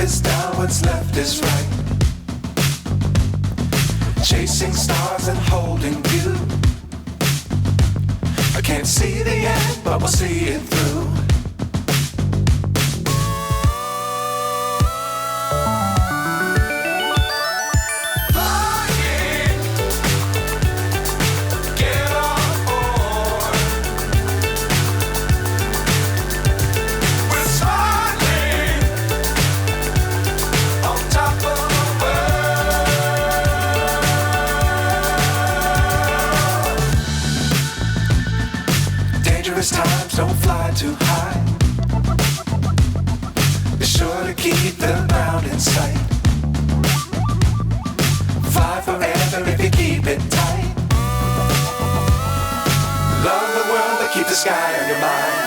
is down, what's left is right. Chasing stars and holding you. I can't see the end, but we'll see it through. Times don't fly too high. Be sure to keep the ground in sight. Fly forever if you keep it tight. Love the world, but keep the sky on your mind.